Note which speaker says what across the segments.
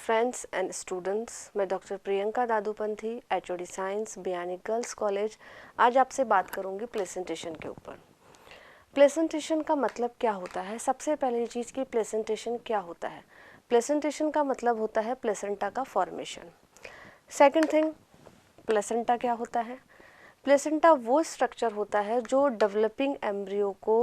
Speaker 1: Friends and students, मैं doctor Priyanka Dadupanthi, HOD science, Biyani girls college. आज आपसे बात करूंगी प्लेसेंटेशन के ऊपर। प्लेसेंटेशन का मतलब क्या होता है? सबसे पहली चीज़ कि प्लेसेंटेशन क्या होता है। प्लेसेंटेशन का मतलब होता है प्लेसेंटा का फॉर्मेशन। सेकंड थिंग, प्लेसेंटा क्या होता है? प्लेसेंटा वो स्ट्रक्चर होता है जो डेवलपिंग एम्ब्रियो को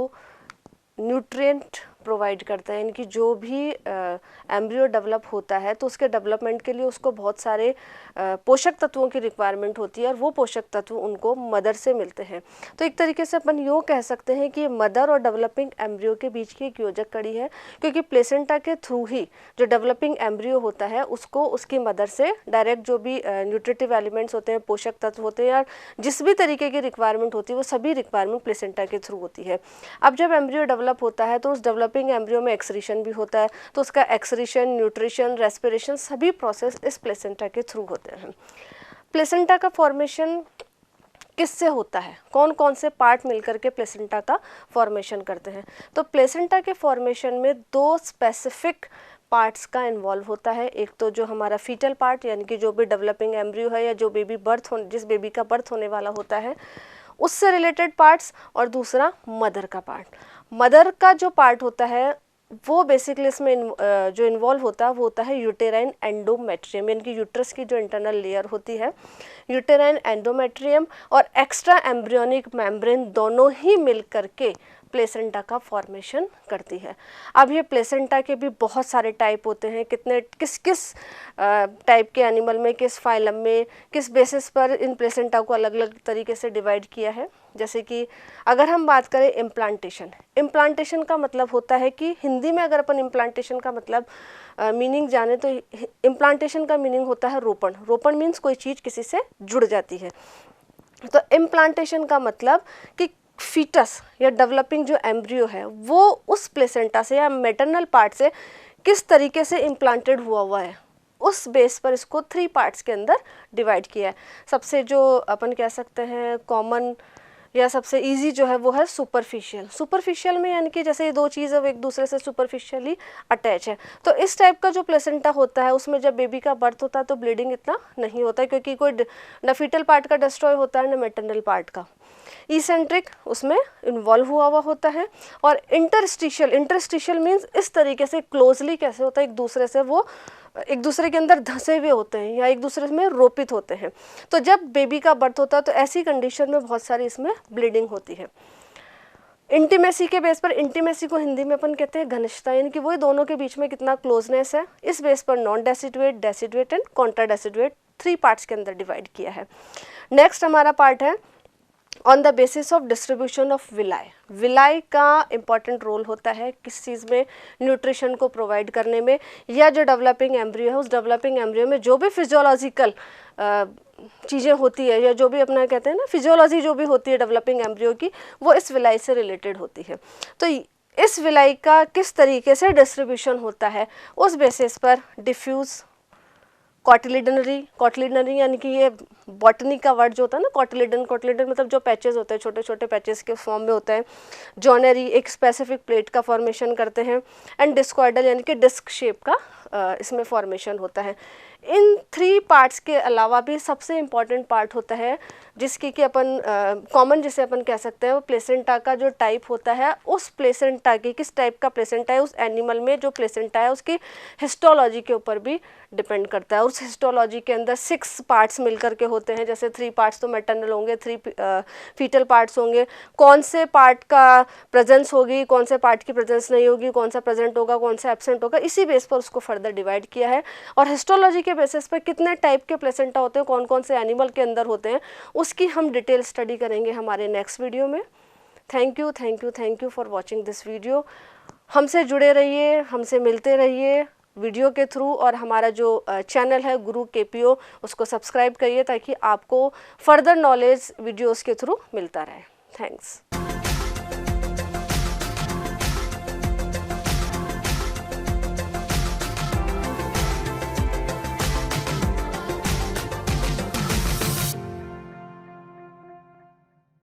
Speaker 1: न्यूट्रिएंट प्रोवाइड करता है, यानी कि जो भी एम्ब्रियो डेवलप होता है तो उसके डेवलपमेंट के लिए उसको बहुत सारे पोषक तत्वों की रिक्वायरमेंट होती है और वो पोषक तत्व उनको मदर से मिलते हैं। तो एक तरीके से अपन यूँ कह सकते हैं कि मदर और डेवलपिंग एम्ब्रियो के बीच की एक योजक कड़ी है, क्योंकि प्लेसेंटा के थ्रू ही जो डेवलपिंग एम्ब्रियो होता है उसको उसकी मदर से डायरेक्ट जो भी न्यूट्रिटिव एलिमेंट्स होते हैं, पोषक तत्व होते हैं या जिस भी तरीके की रिक्वायरमेंट होती है वो सभी रिक्वायरमेंट प्लेसेंटा के थ्रू होती है। अब जब एम्ब्रियो डेवलप होता है तो उस डेवलपिंग एम्ब्रियो में एक्सक्रीशन भी होता है, तो उसका एक्सक्रीशन, न्यूट्रिशन, रेस्पिरेशन सभी प्रोसेस इस प्लेसेंटा के थ्रू होते हैं। प्लेसेंटा का फॉर्मेशन किससे होता है? कौन कौन से पार्ट मिलकर के प्लेसेंटा का फॉर्मेशन करते हैं? तो प्लेसेंटा के फॉर्मेशन में दो स्पेसिफिक पार्ट्स का इन्वॉल्व होता है। एक तो जो हमारा फीटल पार्ट, यानी कि जो भी डेवलपिंग एम्ब्रियो है या जो बेबी जिस बेबी का बर्थ होने वाला होता है उससे रिलेटेड पार्ट्स, और दूसरा मदर का पार्ट। मदर का जो पार्ट होता है वो बेसिकली इसमें जो इन्वॉल्व होता है वो होता है यूटेराइन एंडोमेट्रियम, यानी कि यूट्रस की जो इंटरनल लेयर होती है, यूटेराइन एंडोमेट्रियम और एक्स्ट्रा एम्ब्रियोनिक मेम्ब्रेन दोनों ही मिल करके प्लेसेंटा का फॉर्मेशन करती है। अब ये प्लेसेंटा के भी बहुत सारे टाइप होते हैं, किस किस टाइप के एनिमल में, किस फाइलम में, किस बेसिस पर इन प्लेसेंटा को अलग अलग तरीके से डिवाइड किया है। जैसे कि अगर हम बात करें इम्प्लांटेशन का मतलब होता है कि हिंदी में अगर अपन इम्प्लांटेशन का मतलब मीनिंग जाने तो इम्प्लांटेशन का मीनिंग होता है रोपण। रोपण मीन्स कोई चीज़ किसी से जुड़ जाती है। तो इम्प्लांटेशन का मतलब कि फीटस या डेवलपिंग जो एम्ब्रियो है वो उस प्लेसेंटा से या मैटरनल पार्ट से किस तरीके से इम्प्लांटेड हुआ है, उस बेस पर इसको 3 पार्ट्स के अंदर डिवाइड किया है। सबसे जो अपन कह सकते हैं कॉमन या सबसे इजी जो है वो है सुपरफिशियल में, यानी कि जैसे ये दो चीज़ अब एक दूसरे से सुपरफिशियली अटैच है। तो इस टाइप का जो प्लेसेंटा होता है उसमें जब बेबी का बर्थ होता है तो ब्लीडिंग इतना नहीं होता है, क्योंकि कोई न फीटल पार्ट का डिस्ट्रॉय होता है न मैटरनल पार्ट का। इसेंट्रिक उसमें इन्वॉल्व हुआ होता है। और इंटरस्टिशियल मीन्स इस तरीके से क्लोजली कैसे होता है, एक दूसरे से वो एक दूसरे के अंदर धंसे हुए होते हैं या एक दूसरे में रोपित होते हैं। तो जब बेबी का बर्थ होता है तो ऐसी कंडीशन में बहुत सारी इसमें ब्लीडिंग होती है। इंटीमेसी के बेस पर, इंटीमेसी को हिंदी में अपन कहते हैं घनिष्ठता, यानी कि वही दोनों के बीच में कितना क्लोजनेस है, इस बेस पर non deciduate, deciduate and Contra deciduate 3 parts के अंदर डिवाइड किया है। नेक्स्ट हमारा पार्ट है on the basis of distribution of villi. Villi का इम्पॉर्टेंट रोल होता है किस चीज़ में? न्यूट्रिशन को प्रोवाइड करने में, या जो डेवलपिंग एम्ब्रियो है उस डेवलपिंग एम्ब्रियो में जो भी फिजियोलॉजिकल चीज़ें होती है या जो भी अपना कहते हैं ना फिजियोलॉजी जो भी होती है डेवलपिंग एम्ब्रियो की, वो इस विलाई से रिलेटेड होती है। तो इस विलाई का किस तरीके से डिस्ट्रीब्यूशन होता है उस बेसिस पर डिफ्यूज़, कॉटिलिडनरी यानी कि ये बॉटनी का वर्ड जो होता है ना, कॉटिलिडन मतलब जो पैचेस होते हैं छोटे छोटे पैचेस के फॉर्म में होता है। जॉनरी एक स्पेसिफिक प्लेट का फॉर्मेशन करते हैं। एंड डिस्कॉइडल यानी कि डिस्क शेप का इसमें फॉर्मेशन होता है। इन 3 पार्ट्स के अलावा भी सबसे इम्पॉर्टेंट पार्ट होता है जिसकी कि अपन कॉमन जिसे अपन कह सकते हैं वो प्लेसेंटा का जो टाइप होता है, उस प्लेसेंटा की किस टाइप का प्लेसेंटा है, उस एनिमल में जो प्लेसेंटा है उसकी हिस्टोलॉजी के ऊपर भी डिपेंड करता है। उस हिस्टोलॉजी के अंदर 6 पार्ट्स मिलकर के होते हैं, जैसे 3 पार्ट्स तो मैटरनल होंगे, 3 फीटल पार्ट्स होंगे। कौन से पार्ट का प्रेजेंस होगी, कौन से पार्ट की प्रेजेंस नहीं होगी, कौन सा प्रेजेंट होगा, कौन सा एब्सेंट होगा, इसी बेस पर उसको फर्दर डिवाइड किया है। और हिस्टोलॉजी के बेसिस पर कितने टाइप के प्लेसेंटा होते हैं, कौन कौन से एनिमल के अंदर होते हैं, उसकी हम डिटेल स्टडी करेंगे हमारे नेक्स्ट वीडियो में। Thank you for watching this video. हमसे जुड़े रहिए, हमसे मिलते रहिए वीडियो के थ्रू, और हमारा जो चैनल है गुरु केपीओ उसको सब्सक्राइब करिए ताकि आपको फर्दर नॉलेज वीडियोस के थ्रू मिलता रहे। थैंक्स।